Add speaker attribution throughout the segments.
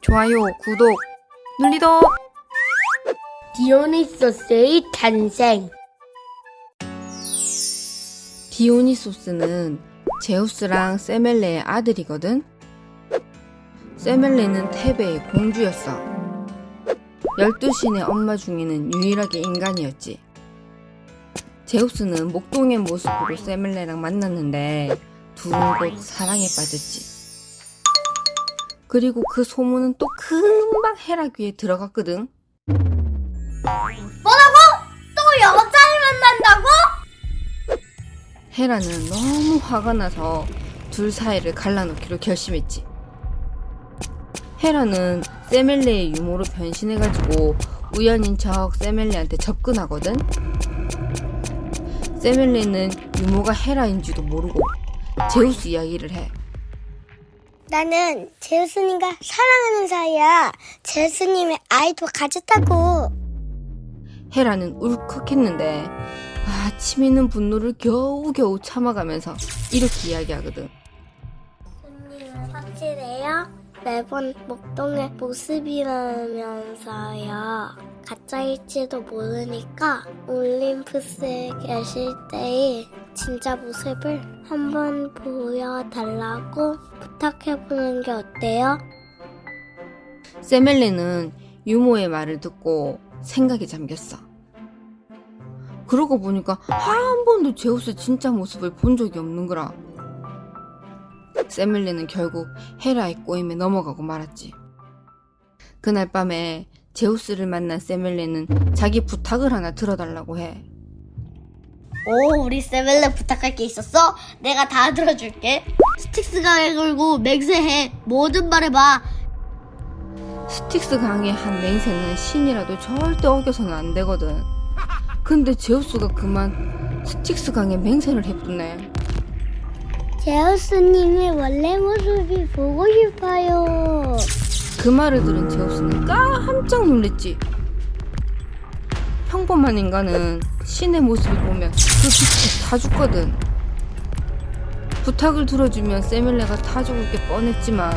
Speaker 1: 좋아요, 구독, 눌리도.
Speaker 2: 디오니소스의 탄생.
Speaker 1: 디오니소스는 제우스랑 세멜레의 아들이거든. 세멜레는 테베의 공주였어. 12신의 엄마 중에는 유일하게 인간이었지. 제우스는 목동의 모습으로 세멜레랑 만났는데 둘은 곧 사랑에 빠졌지. 그리고 그 소문은 또 금방 헤라 귀에 들어갔거든.
Speaker 2: 뭐라고? 또 여자를 만난다고?
Speaker 1: 헤라는 너무 화가 나서 둘 사이를 갈라놓기로 결심했지. 헤라는 세멜레의 유모로 변신해가지고 우연인 척 세멜레한테 접근하거든. 세멜레는 유모가 헤라인지도 모르고 제우스 이야기를 해.
Speaker 2: 나는 제우스님과 사랑하는 사이야. 제우스님의 아이도 가졌다고.
Speaker 1: 헤라는 울컥했는데 치미는 분노를 겨우겨우 참아가면서 이렇게 이야기하거든.
Speaker 2: 제우스님은 확실해요? 매번 목동의 모습이라면서요. 가짜일지도 모르니까 올림푸스에 계실 때의 진짜 모습을 한번 보여달라고 부탁해보는 게 어때요?
Speaker 1: 세멜레는 유모의 말을 듣고 생각에 잠겼어. 그러고 보니까 한 번도 제우스 진짜 모습을 본 적이 없는 거라. 세멜레는 결국 헤라의 꼬임에 넘어가고 말았지. 그날 밤에 제우스를 만난 세멜레는 자기 부탁을 하나 들어달라고 해.
Speaker 2: 오, 우리 세멜레 부탁할 게 있었어? 내가 다 들어줄게. 스틱스 강에 걸고 맹세해. 뭐든 말해봐.
Speaker 1: 스틱스 강의 한 맹세는 신이라도 절대 어겨서는 안 되거든. 근데 제우스가 그만 스틱스 강에 맹세를 해뿐네.
Speaker 2: 제우스님의 원래 모습이 보고 싶어요.
Speaker 1: 그 말을 들은 제우스는 깜짝 놀랬지. 평범한 인간은 신의 모습을 보면 그 빛에 타 죽거든. 부탁을 들어주면 세멜레가 타 죽을 게 뻔했지만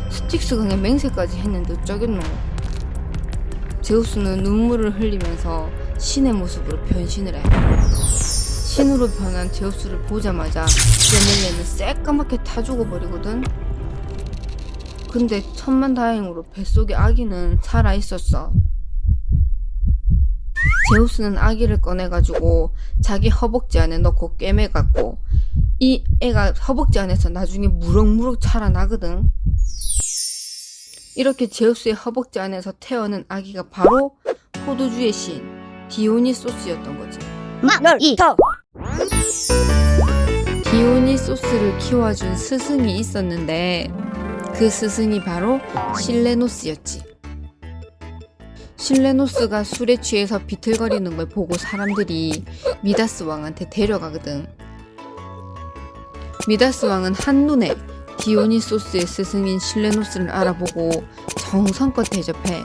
Speaker 1: 스틱스 강에 맹세까지 했는데 어쩌겠노. 제우스는 눈물을 흘리면서 신의 모습으로 변신을 해. 신으로 변한 제우스를 보자마자 세멜레는 새까맣게 타 죽어버리거든. 근데 천만다행으로 뱃속의 아기는 살아있었어. 제우스는 아기를 꺼내가지고 자기 허벅지 안에 넣고 꿰매갖고 이 애가 허벅지 안에서 나중에 무럭무럭 자라나거든. 이렇게 제우스의 허벅지 안에서 태어난 아기가 바로 포도주의 신 디오니소스였던 거지. 디오니소스를 키워준 스승이 있었는데 그 스승이 바로 실레노스였지. 실레노스가 술에 취해서 비틀거리는 걸 보고 사람들이 미다스 왕한테 데려가거든. 미다스 왕은 한눈에 디오니소스의 스승인 실레노스를 알아보고 정성껏 대접해.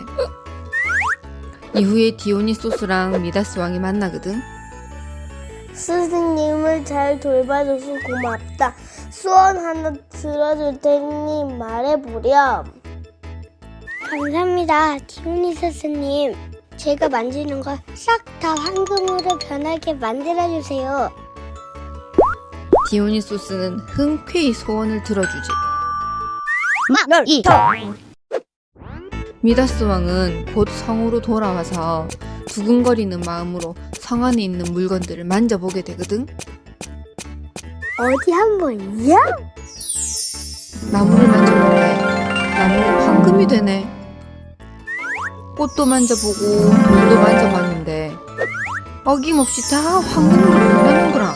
Speaker 1: 이후에 디오니소스랑 미다스 왕이 만나거든.
Speaker 2: 스승님을 잘 돌봐줘서 고맙다. 소원 하나 들어줄 테니 말해보렴. 감사합니다, 디오니소스님. 제가 만지는 거 싹 다 황금으로 변하게 만들어주세요.
Speaker 1: 디오니소스는 흔쾌히 소원을 들어주지. 미다스 왕은 곧 성으로 돌아와서 두근거리는 마음으로 성 안에 있는 물건들을 만져보게 되거든.
Speaker 2: 어디 한번요?
Speaker 1: 나무를 만져보는데 나무가 황금이 되네. 꽃도 만져보고 돌도 만져봤는데 어김없이 다 황금으로 변하는 거라.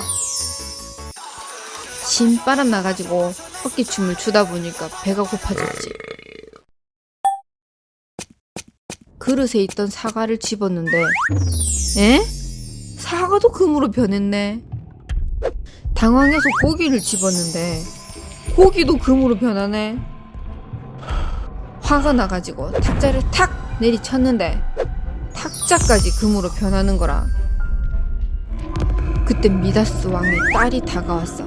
Speaker 1: 신바람 나가지고 어깨춤을 추다 보니까 배가 고파졌지. 그릇에 있던 사과를 집었는데 사과도 금으로 변했네. 당황해서 고기를 집었는데 고기도 금으로 변하네. 화가 나가지고 탁자를 탁 내리쳤는데 탁자까지 금으로 변하는 거라. 그때 미다스 왕의 딸이 다가왔어.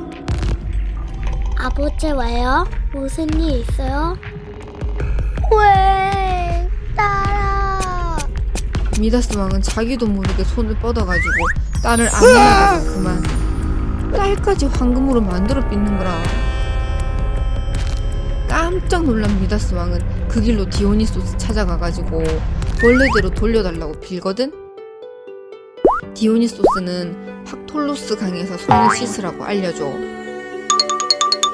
Speaker 2: 아버지 왜요? 무슨 일 있어요? 왜?
Speaker 1: 미다스 왕은 자기도 모르게 손을 뻗어가지고 딸을 안아나가자 그만 딸까지 황금으로 만들어 빚는 거라. 깜짝 놀란 미다스 왕은 그 길로 디오니소스 찾아가가지고 원래대로 돌려달라고 빌거든. 디오니소스는 팍톨로스 강에서 손을 씻으라고 알려줘.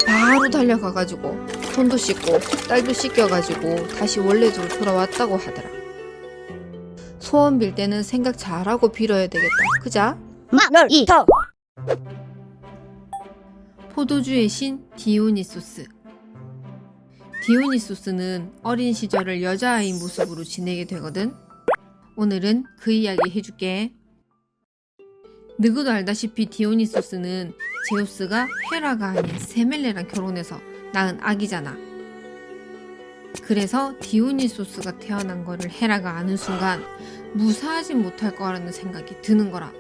Speaker 1: 바로 달려가가지고 손도 씻고 딸도 씻겨가지고 다시 원래대로 돌아왔다고 하더라. 소원 빌 때는 생각 잘하고 빌어야 되겠다. 그자?
Speaker 2: 마널이터.
Speaker 1: 포도주의 신 디오니소스. 디오니소스는 어린 시절을 여자아이 모습으로 지내게 되거든. 오늘은 그 이야기 해줄게. 누구도 알다시피 디오니소스는 제우스가 헤라가 아닌 세멜레랑 결혼해서 낳은 아기잖아. 그래서 디오니소스가 태어난 거를 헤라가 아는 순간 무사하지 못할 거라는 생각이 드는 거라.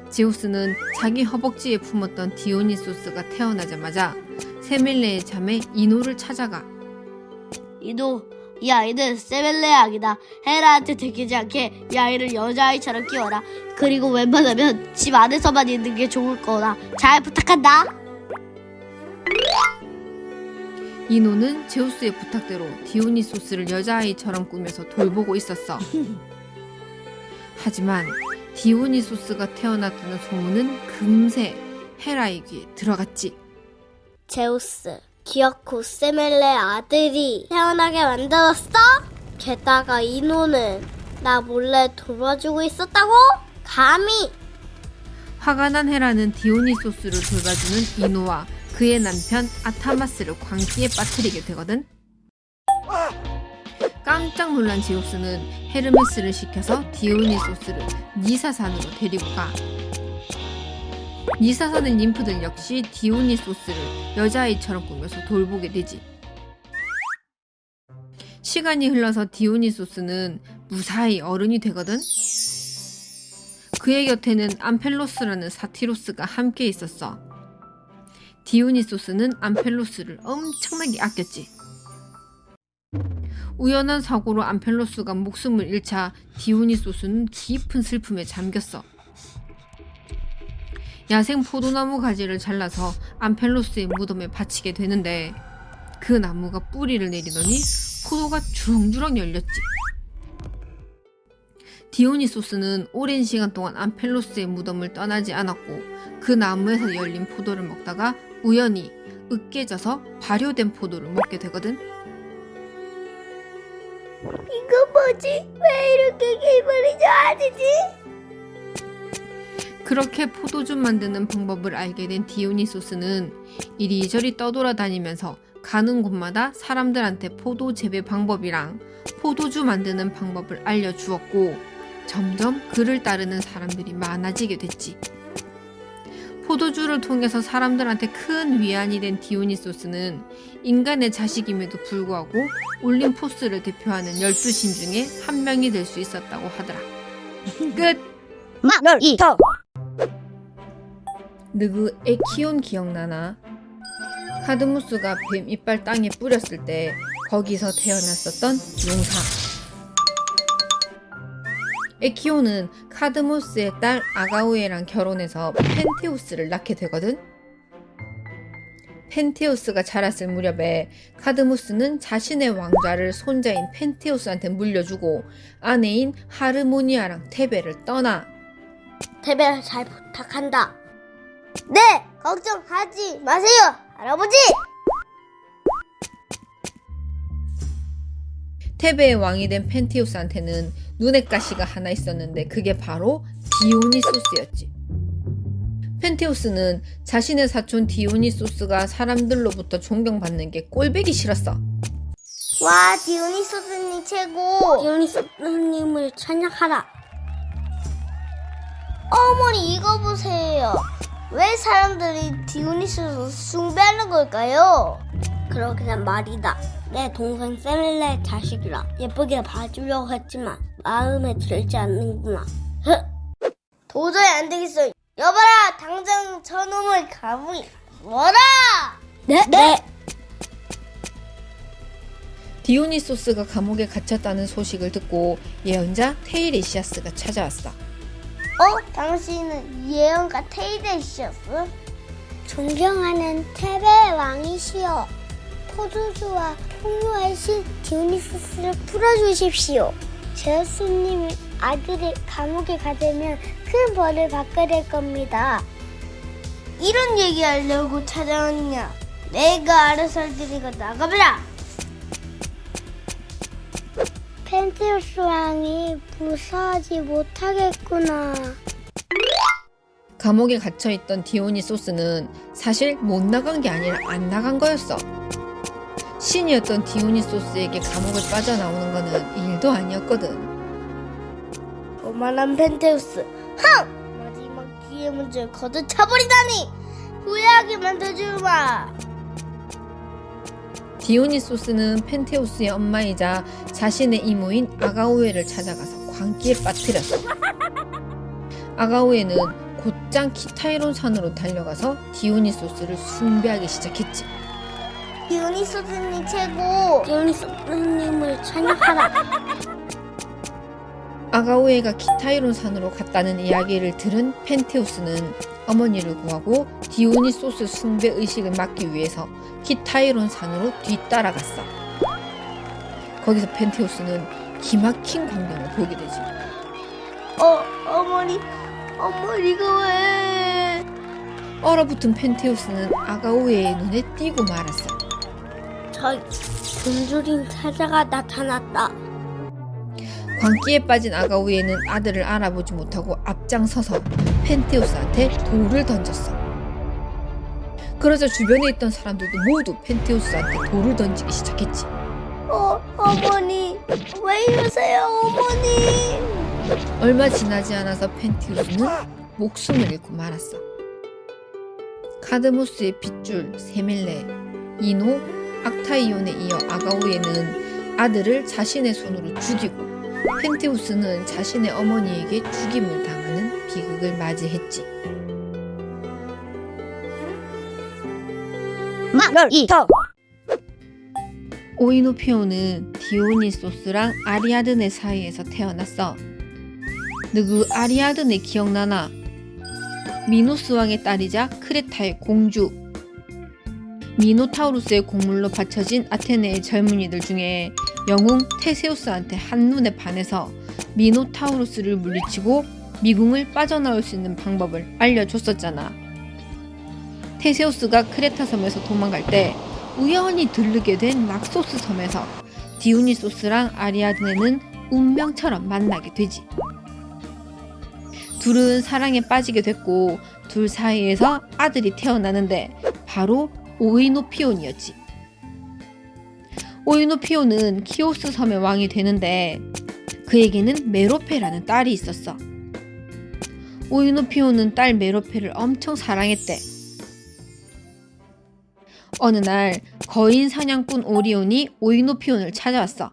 Speaker 1: 제우스는 자기 허벅지에 품었던 디오니소스가 태어나자마자 세멜레의 자매 이노를 찾아가.
Speaker 2: 이노, 이 아이는 세멜레의 아기다. 헤라한테 들키지 않게 이 아이를 여자아이처럼 키워라. 그리고 웬만하면 집 안에서만 있는 게 좋을 거다. 잘 부탁한다.
Speaker 1: 이노는 제우스의 부탁대로 디오니소스를 여자아이처럼 꾸며서 돌보고 있었어. 하지만 디오니소스가 태어났다는 소문은 금세 헤라의 귀에 들어갔지.
Speaker 2: 제우스, 기어코 세멜레 아들이 태어나게 만들었어? 게다가 이노는 나 몰래 돌봐주고 있었다고? 감히!
Speaker 1: 화가 난 헤라는 디오니소스를 돌봐주는 이노와 그의 남편 아타마스를 광기에 빠뜨리게 되거든. 깜짝 놀란 제우스는 헤르메스를 시켜서 디오니소스를 니사산으로 데리고 가. 니사산의 ним프들 역시 디오니소스를 여자아이처럼 꾸며서 돌보게 되지. 시간이 흘러서 디오니소스는 무사히 어른이 되거든. 그의 곁에는 암펠로스라는 사티로스가 함께 있었어. 디오니소스는 암펠로스를 엄청나게 아꼈지. 우연한 사고로 암펠로스가 목숨을 잃자 디오니소스는 깊은 슬픔에 잠겼어. 야생 포도나무 가지를 잘라서 암펠로스의 무덤에 바치게 되는데 그 나무가 뿌리를 내리더니 포도가 주렁주렁 열렸지. 디오니소스는 오랜 시간 동안 암펠로스의 무덤을 떠나지 않았고 그 나무에서 열린 포도를 먹다가 우연히 으깨져서 발효된 포도를 먹게 되거든.
Speaker 2: 이거 뭐지? 왜 이렇게 기분이 좋아지지?
Speaker 1: 그렇게 포도주 만드는 방법을 알게 된 디오니소스는 이리저리 떠돌아다니면서 가는 곳마다 사람들한테 포도 재배 방법이랑 포도주 만드는 방법을 알려주었고 점점 그를 따르는 사람들이 많아지게 됐지. 포도주를 통해서 사람들한테 큰 위안이 된 디오니소스는 인간의 자식임에도 불구하고 올림포스를 대표하는 12신 중에 한 명이 될 수 있었다고 하더라. 끝!
Speaker 2: 마널이터.
Speaker 1: 느그 에키온 기억나나? 카드무스가 뱀 이빨 땅에 뿌렸을 때 거기서 태어났었던 용사. 에키온은 카드무스의 딸 아가우에랑 결혼해서 펜테우스를 낳게 되거든. 펜테우스가 자랐을 무렵에 카드무스는 자신의 왕좌를 손자인 펜테우스한테 물려주고 아내인 하르모니아랑 테베를 떠나.
Speaker 2: 테베를 잘 부탁한다. 네, 걱정하지 마세요, 할아버지.
Speaker 1: 테베의 왕이 된 펜테우스한테는 눈엣 가시가 하나 있었는데 그게 바로 디오니소스였지. 펜테우스는 자신의 사촌 디오니소스가 사람들로부터 존경받는 게 꼴보기 싫었어.
Speaker 2: 와, 디오니소스님 최고. 디오니소스님을 찬양하라. 어머니, 이거 보세요. 왜 사람들이 디오니소스 숭배하는 걸까요? 그러기는 말이다. 내 동생 세멜레의 자식이라 예쁘게 봐주려고 했지만 마음에 들지 않는구나. 도저히 안 되겠어. 여봐라, 당장 저놈을 가무리 뭐라. 네.
Speaker 1: 디오니소스가 감옥에 갇혔다는 소식을 듣고 예언자 테이레시아스가 찾아왔어.
Speaker 2: 당신은 예언가 테이레시아스? 존경하는 테베의 왕이시여, 포도주와 풍요의 신 디오니소스를 풀어주십시오. 제우스님이 아들이 감옥에 가되면 큰 벌을 받게 될 겁니다. 이런 얘기하려고 찾아왔냐? 내가 알아서 할 테니까 나가보라. 펜테우스 왕이 무사하지 못하겠구나.
Speaker 1: 감옥에 갇혀있던 디오니소스는 사실 못 나간 게 아니라 안 나간 거였어. 신이었던 디오니소스에게 감옥을 빠져나오는 거는 일도 아니었거든.
Speaker 2: 오만한 펜테우스, 마지막 기회 문제를 거듭 차버리다니! 후회하게 만들어주마!
Speaker 1: 디오니소스는 펜테우스의 엄마이자 자신의 이모인 아가오에를 찾아가서 광기에 빠뜨렸어. 아가오에는 곧장 키타이론 산으로 달려가서 디오니소스를 숭배하기 시작했지.
Speaker 2: 디오니소스님 최고! 디오니소스님을 찬양하라!
Speaker 1: 아가오에가 키타이론 산으로 갔다는 이야기를 들은 펜테우스는 어머니를 구하고 디오니소스 숭배 의식을 막기 위해서 키타이론 산으로 뒤따라갔어. 거기서 펜테우스는 기막힌 광경을 보게 되지.
Speaker 2: 어머니가 왜?
Speaker 1: 얼어붙은 펜테우스는 아가오에의 눈에 띄고 말았어.
Speaker 2: 저기 굶주린 사자가 나타났다.
Speaker 1: 광기에 빠진 아가오에는 아들을 알아보지 못하고 앞장서서 펜테우스한테 돌을 던졌어. 그러자 주변에 있던 사람들도 모두 펜테우스한테 돌을 던지기 시작했지.
Speaker 2: 어머니, 왜 이러세요, 어머니?
Speaker 1: 얼마 지나지 않아서 펜테우스는 목숨을 잃고 말았어. 카드모스의 핏줄 세밀레, 이노, 악타이온에 이어 아가오에는 아들을 자신의 손으로 죽이고 펜테우스는 자신의 어머니에게 죽임을 당하는 비극을 맞이했지. 오이노피오는 디오니소스랑 아리아드네 사이에서 태어났어. 누구 아리아드네 기억나나? 미노스 왕의 딸이자 크레타의 공주. 미노타우루스의 곡물로 바쳐진 아테네의 젊은이들 중에 영웅 테세우스한테 한눈에 반해서 미노타우루스를 물리치고 미궁을 빠져나올 수 있는 방법을 알려줬었잖아. 테세우스가 크레타 섬에서 도망갈 때 우연히 들르게 된 락소스 섬에서 디오니소스랑 아리아드네는 운명처럼 만나게 되지. 둘은 사랑에 빠지게 됐고 둘 사이에서 아들이 태어나는데 바로 오이노피온이었지. 오이노피온은 키오스 섬의 왕이 되는데 그에게는 메로페라는 딸이 있었어. 오이노피온은 딸 메로페를 엄청 사랑했대. 어느 날 거인 사냥꾼 오리온이 오이노피온을 찾아왔어.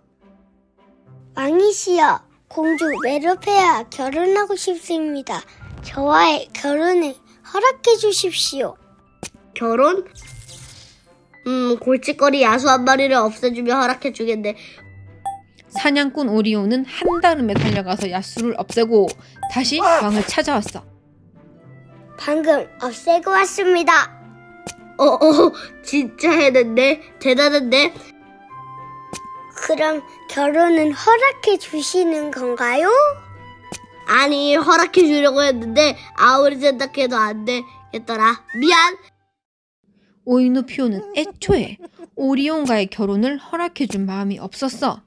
Speaker 2: 왕이시여, 공주 메로페와 결혼하고 싶습니다. 저와의 결혼을 허락해 주십시오. 결혼? 골칫거리 야수 한 마리를 없애주면 허락해 주겠네.
Speaker 1: 사냥꾼 오리온은 한달음에 달려가서 야수를 없애고 다시 왕을 찾아왔어.
Speaker 2: 방금 없애고 왔습니다. 진짜 해냈네. 대단한데. 그럼 결혼은 허락해 주시는 건가요? 아니, 허락해 주려고 했는데 아무리 생각해도 안 되겠더라. 미안.
Speaker 1: 오이노피오는 애초에 오리온과의 결혼을 허락해준 마음이 없었어.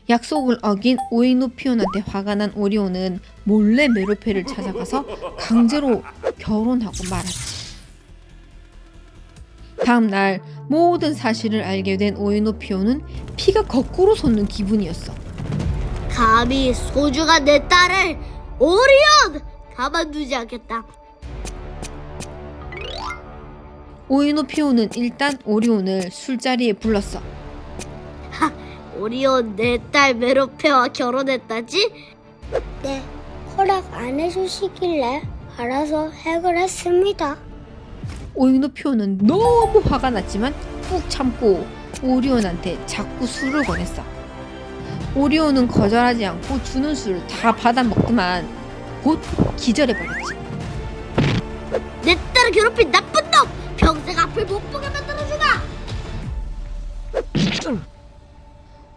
Speaker 1: 약속을 어긴 오이노피온한테 화가 난 오리온은 몰래 메로페를 찾아가서 강제로 결혼하고 말았지. 다음날 모든 사실을 알게 된 오이노피온은 피가 거꾸로 솟는 기분이었어.
Speaker 2: 감히 소중한 내 딸을 오리온! 가만두지 않겠다.
Speaker 1: 오이노피온은 일단 오리온을 술자리에 불렀어.
Speaker 2: 오리온, 내 딸 메로페와 결혼했다지? 네, 허락 안 해주시길래 알아서 해결했습니다.
Speaker 1: 오이노피온은 너무 화가 났지만 꾹 참고 오리온한테 자꾸 술을 권했어. 오리온은 거절하지 않고 주는 술을 다 받아먹더만 곧 기절해버렸지.
Speaker 2: 내 딸을 괴롭힌 나쁜 놈! 평생 앞을 못 보게 만들어주마!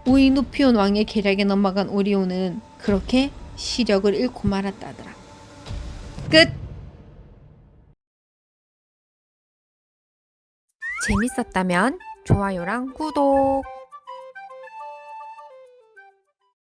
Speaker 1: 오이노피온 왕의 계략에 넘어간 오리온은 그렇게 시력을 잃고 말았다더라. 끝! 재밌었다면 좋아요랑 구독!